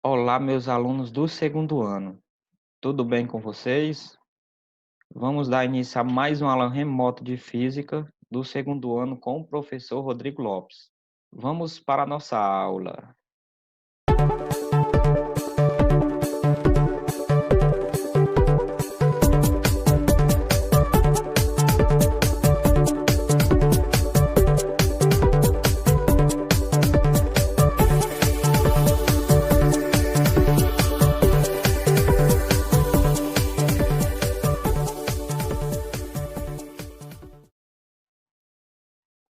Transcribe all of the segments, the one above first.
Olá, meus alunos do segundo ano. Tudo bem com vocês? Vamos dar início a mais uma aula remota de física do segundo ano com o professor Rodrigo Lopes. Vamos para a nossa aula.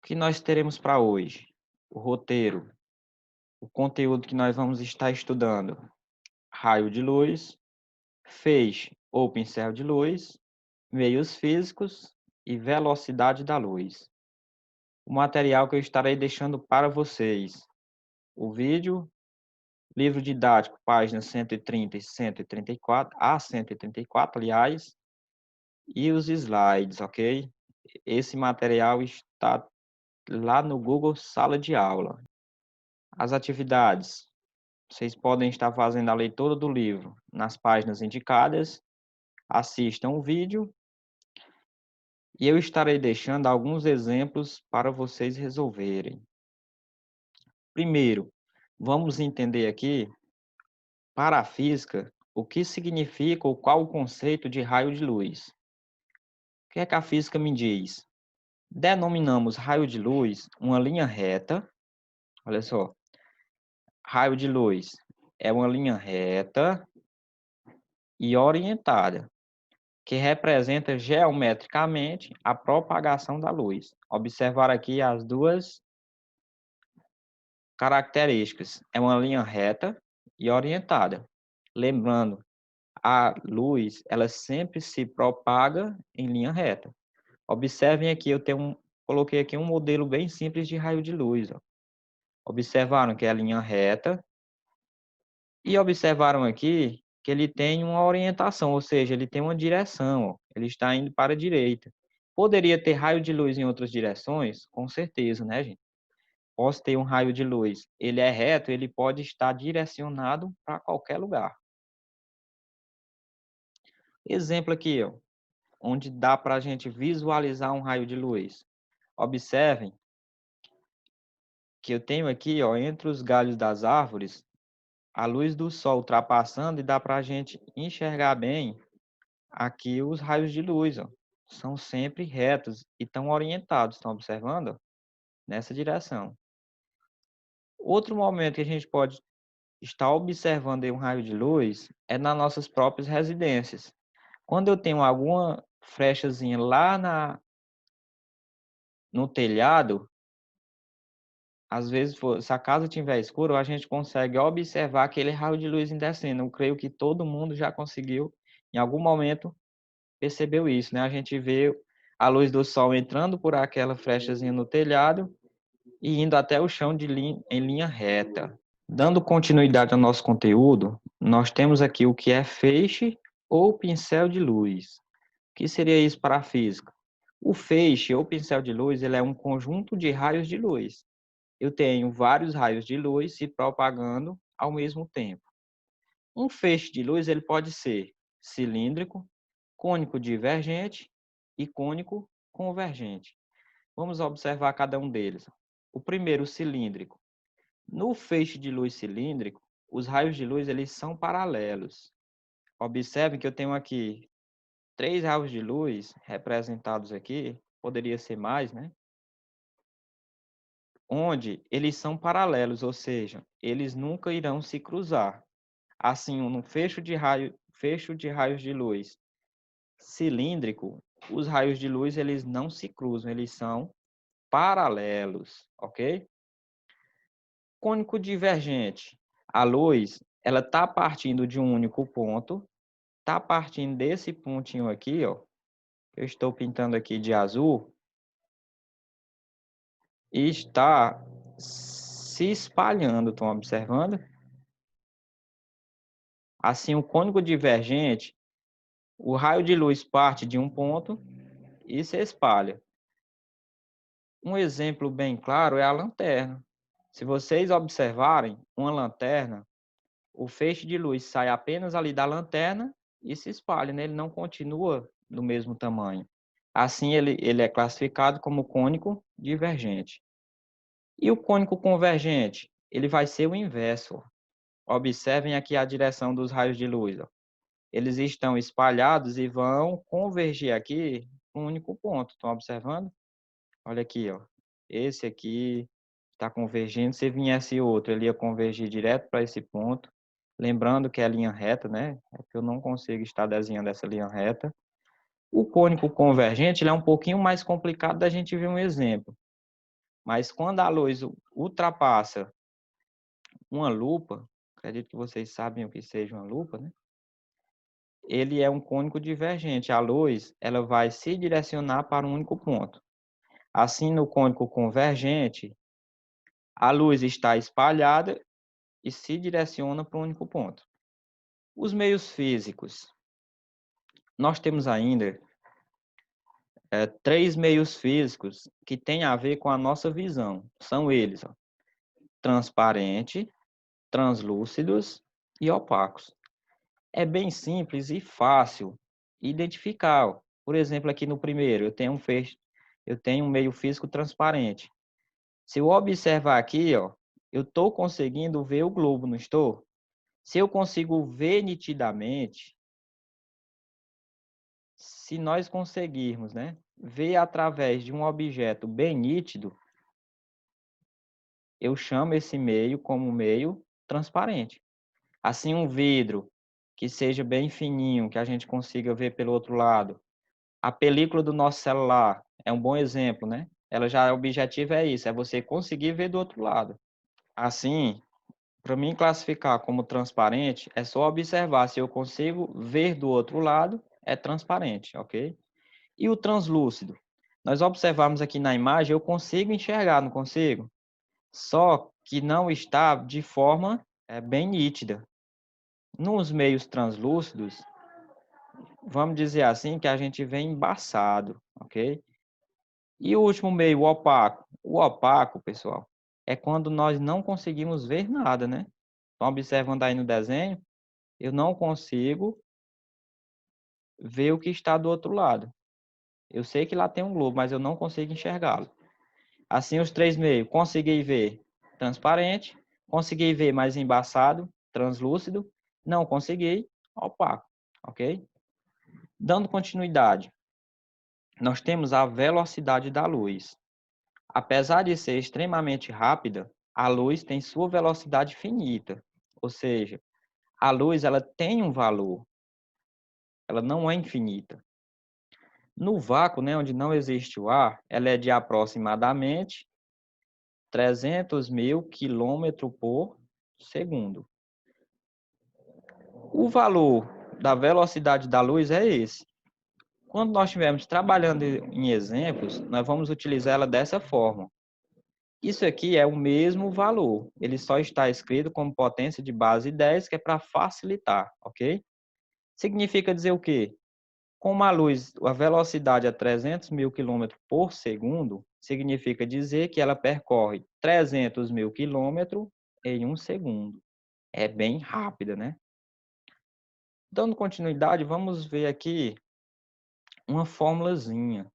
O que nós teremos para hoje? O roteiro, o conteúdo que nós vamos estar estudando: raio de luz, feixe ou pincel de luz, meios físicos e velocidade da luz. O material que eu estarei deixando para vocês: o vídeo, livro didático, páginas 130 e 134, a 134, aliás, e os slides, ok? Esse material está lá no Google Sala de Aula. As atividades: vocês podem estar fazendo a leitura do livro nas páginas indicadas, assistam o vídeo e eu estarei deixando alguns exemplos para vocês resolverem. Primeiro, vamos entender aqui, para a física, o que significa ou qual o conceito de raio de luz. O que é que a física me diz? Denominamos raio de luz uma linha reta. Olha só, raio de luz é uma linha reta e orientada, que representa geometricamente a propagação da luz. Observar aqui as duas características. É uma linha reta e orientada. Lembrando, a luz, ela sempre se propaga em linha reta. Observem aqui, coloquei aqui um modelo bem simples de raio de luz. Ó. Observaram que é a linha reta e observaram aqui que ele tem uma orientação, ou seja, ele tem uma direção, ó. Ele está indo para a direita. Poderia ter raio de luz em outras direções? Com certeza, né, gente? Posso ter um raio de luz, ele é reto, ele pode estar direcionado para qualquer lugar. Exemplo aqui, ó, onde dá para a gente visualizar um raio de luz. Observem que eu tenho aqui, ó, entre os galhos das árvores, a luz do sol ultrapassando e dá para a gente enxergar bem aqui os raios de luz, ó. São sempre retos e estão orientados, estão observando? Nessa direção. Outro momento que a gente pode estar observando aí um raio de luz é nas nossas próprias residências. Quando eu tenho alguma frechazinha lá no telhado, às vezes, se a casa estiver escura, a gente consegue observar aquele raio de luz descendo. Eu creio que todo mundo já conseguiu, em algum momento, percebeu isso, né? A gente vê a luz do sol entrando por aquela frechazinha no telhado e indo até o chão em linha reta. Dando continuidade ao nosso conteúdo, nós temos aqui o que é feixe ou pincel de luz. O que seria isso para a física? O feixe ou pincel de luz, ele é um conjunto de raios de luz. Eu tenho vários raios de luz se propagando ao mesmo tempo. Um feixe de luz ele pode ser cilíndrico, cônico divergente e cônico convergente. Vamos observar cada um deles. O primeiro, o cilíndrico. No feixe de luz cilíndrico, os raios de luz eles são paralelos. Observe que eu tenho aqui 3 raios de luz representados aqui, poderia ser mais, né? Onde eles são paralelos, ou seja, eles nunca irão se cruzar. Assim, no fecho de raios de luz cilíndrico, os raios de luz eles não se cruzam, eles são paralelos, ok? Cônico divergente. A luz, ela está partindo de um único ponto, está partindo desse pontinho aqui, ó. Eu estou pintando aqui de azul e está se espalhando, estão observando? Assim, o cônico divergente, o raio de luz parte de um ponto e se espalha. Um exemplo bem claro é a lanterna. Se vocês observarem uma lanterna, o feixe de luz sai apenas ali da lanterna e se espalha, né? Ele não continua do mesmo tamanho. Assim, ele é classificado como cônico divergente. E o cônico convergente? Ele vai ser o inverso. Observem aqui a direção dos raios de luz. Ó. Eles estão espalhados e vão convergir aqui um único ponto. Estão observando? Olha aqui, ó. Esse aqui está convergindo. Se viesse outro, ele ia convergir direto para esse ponto. Lembrando que é linha reta, né? É que eu não consigo estar desenhando essa linha reta. O cônico convergente ele é um pouquinho mais complicado da gente ver um exemplo. Mas quando a luz ultrapassa uma lupa, acredito que vocês sabem o que seja uma lupa, né? Ele é um cônico divergente. A luz, ela vai se direcionar para um único ponto. Assim, no cônico convergente, a luz está espalhada e se direciona para um único ponto. Os meios físicos. Nós temos ainda três meios físicos que têm a ver com a nossa visão. São eles, ó, transparente, translúcidos e opacos. É bem simples e fácil identificar. Por exemplo, aqui no primeiro, eu tenho um meio físico transparente. Se eu observar aqui, ó, eu estou conseguindo ver o globo, não estou? Se eu consigo ver nitidamente, se nós conseguirmos, né, ver através de um objeto bem nítido, eu chamo esse meio como meio transparente. Assim, um vidro que seja bem fininho, que a gente consiga ver pelo outro lado. A película do nosso celular é um bom exemplo, né? Ela já, o objetivo é isso, é você conseguir ver do outro lado. Assim, para mim classificar como transparente, é só observar se eu consigo ver do outro lado, é transparente, ok? E o translúcido? Nós observamos aqui na imagem, eu consigo enxergar, não consigo? Só que não está de forma bem nítida. Nos meios translúcidos, vamos dizer assim, que a gente vê embaçado, ok? E o último meio, o opaco. O opaco, pessoal, é quando nós não conseguimos ver nada, né? Estão observando aí no desenho? Eu não consigo ver o que está do outro lado. Eu sei que lá tem um globo, mas eu não consigo enxergá-lo. Assim, os três meios, consegui ver transparente, consegui ver mais embaçado, translúcido, não consegui, opaco, ok? Dando continuidade, nós temos a velocidade da luz. Apesar de ser extremamente rápida, a luz tem sua velocidade finita, ou seja, a luz ela tem um valor, ela não é infinita. No vácuo, né, onde não existe o ar, ela é de aproximadamente 300 mil quilômetros por segundo. O valor da velocidade da luz é esse. Quando nós estivermos trabalhando em exemplos, nós vamos utilizar ela dessa forma. Isso aqui é o mesmo valor, ele só está escrito como potência de base 10, que é para facilitar, ok? Significa dizer o quê? Como a luz, a velocidade é 300 mil quilômetros por segundo, significa dizer que ela percorre 300 mil quilômetros em um segundo. É bem rápida, né? Dando continuidade, vamos ver aqui uma formulazinha.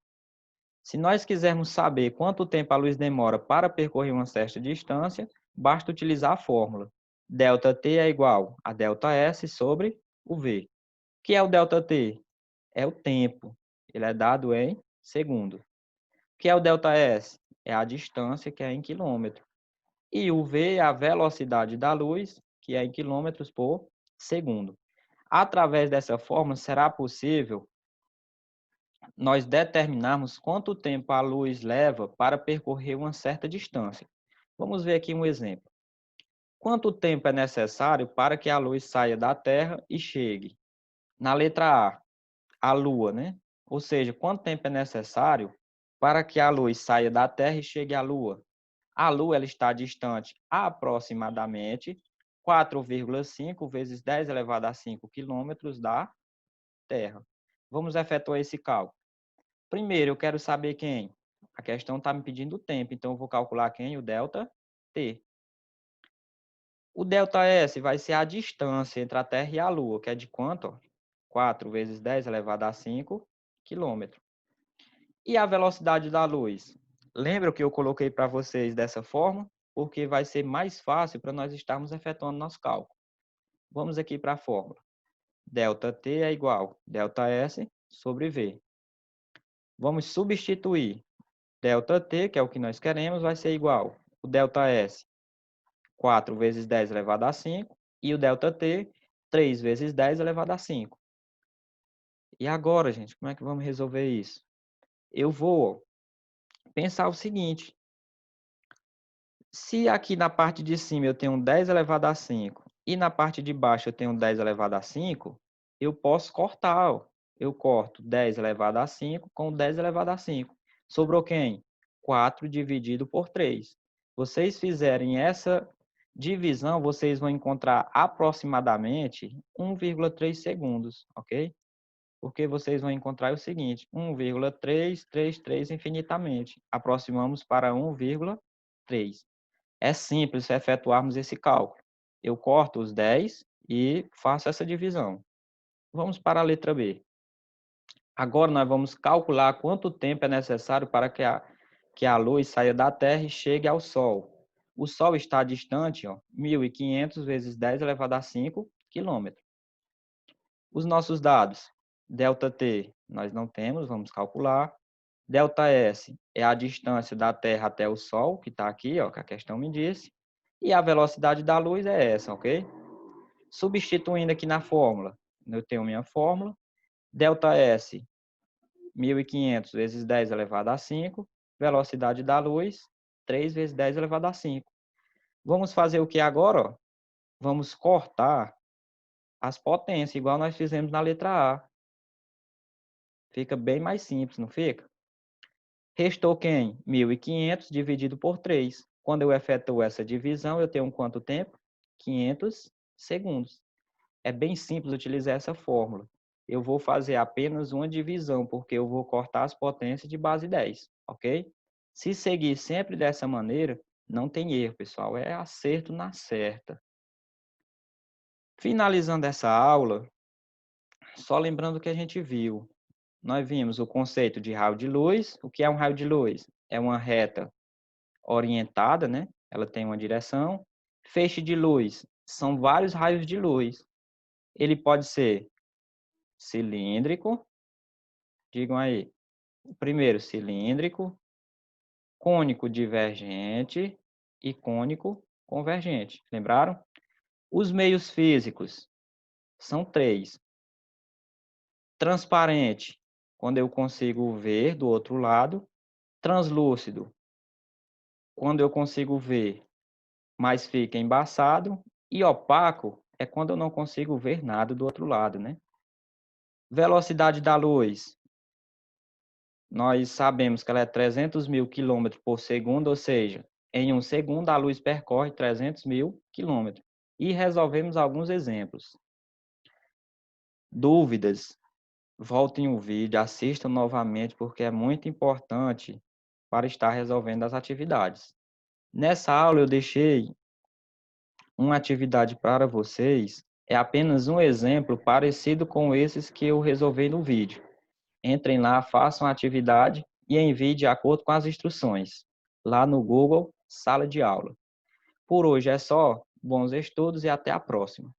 Se nós quisermos saber quanto tempo a luz demora para percorrer uma certa distância, basta utilizar a fórmula. ΔT é igual a ΔS sobre o V. O que é o ΔT? É o tempo. Ele é dado em segundo. O que é o ΔS? É a distância, que é em quilômetro. E o V é a velocidade da luz, que é em quilômetros por segundo. Através dessa fórmula, será possível nós determinarmos quanto tempo a luz leva para percorrer uma certa distância. Vamos ver aqui um exemplo. Quanto tempo é necessário para que a luz saia da Terra e chegue? Na letra A, a Lua, né? Ou seja, quanto tempo é necessário para que a luz saia da Terra e chegue à Lua? A Lua ela está distante aproximadamente 4,5 vezes 10 elevado a 5 quilômetros da Terra. Vamos efetuar esse cálculo. Primeiro, eu quero saber quem. A questão está me pedindo o tempo, então eu vou calcular quem? O delta T. O ΔS vai ser a distância entre a Terra e a Lua, que é de quanto? Ó? 4 vezes 10 elevado a 5 quilômetros. E a velocidade da luz? Lembra que eu coloquei para vocês dessa forma? Porque vai ser mais fácil para nós estarmos efetuando nosso cálculo. Vamos aqui para a fórmula. ΔT é igual a ΔS sobre V. Vamos substituir. ΔT, que é o que nós queremos, vai ser igual o ΔS, 4 vezes 10 elevado a 5, e o ΔT, 3 vezes 10 elevado a 5. E agora, gente, como é que vamos resolver isso? Eu vou pensar o seguinte. Se aqui na parte de cima eu tenho 10 elevado a 5 e na parte de baixo eu tenho 10 elevado a 5, eu posso cortar. Ó. Eu corto 10 elevado a 5 com 10 elevado a 5. Sobrou quem? 4 dividido por 3. Vocês fizerem essa divisão, vocês vão encontrar aproximadamente 1,3 segundos, ok? Porque vocês vão encontrar o seguinte, 1,333 infinitamente. Aproximamos para 1,3. É simples efetuarmos esse cálculo. Eu corto os 10 e faço essa divisão. Vamos para a letra B. Agora nós vamos calcular quanto tempo é necessário para que a luz saia da Terra e chegue ao Sol. O Sol está distante, ó, 1.500 vezes 10 elevado a 5 quilômetros. Os nossos dados, ΔT, nós não temos, vamos calcular. ΔS é a distância da Terra até o Sol, que está aqui, ó, que a questão me disse. E a velocidade da luz é essa, ok? Substituindo aqui na fórmula, eu tenho minha fórmula. ΔS, 1.500 vezes 10 elevado a 5. Velocidade da luz, 3 vezes 10 elevado a 5. Vamos fazer o que agora? Ó? Vamos cortar as potências, igual nós fizemos na letra A. Fica bem mais simples, não fica? Restou quem? 1.500 dividido por 3. Quando eu efetuo essa divisão, eu tenho quanto tempo? 500 segundos. É bem simples utilizar essa fórmula. Eu vou fazer apenas uma divisão, porque eu vou cortar as potências de base 10, ok? Se seguir sempre dessa maneira, não tem erro, pessoal. É acerto na certa. Finalizando essa aula, só lembrando o que a gente viu. Nós vimos o conceito de raio de luz. O que é um raio de luz? É uma reta orientada, né? Ela tem uma direção. Feixe de luz são vários raios de luz. Ele pode ser cilíndrico, digam aí. Primeiro, cilíndrico, cônico divergente e cônico convergente. Lembraram? Os meios físicos são 3. Transparente, quando eu consigo ver do outro lado. Translúcido, quando eu consigo ver, mas fica embaçado. E opaco é quando eu não consigo ver nada do outro lado, né? Velocidade da luz. Nós sabemos que ela é 300 mil quilômetros por segundo, ou seja, em um segundo a luz percorre 300 mil quilômetros. E resolvemos alguns exemplos. Dúvidas? Voltem o vídeo, assistam novamente, porque é muito importante para estar resolvendo as atividades. Nessa aula eu deixei uma atividade para vocês, é apenas um exemplo parecido com esses que eu resolvi no vídeo. Entrem lá, façam a atividade e enviem de acordo com as instruções, lá no Google Sala de Aula. Por hoje é só, bons estudos e até a próxima.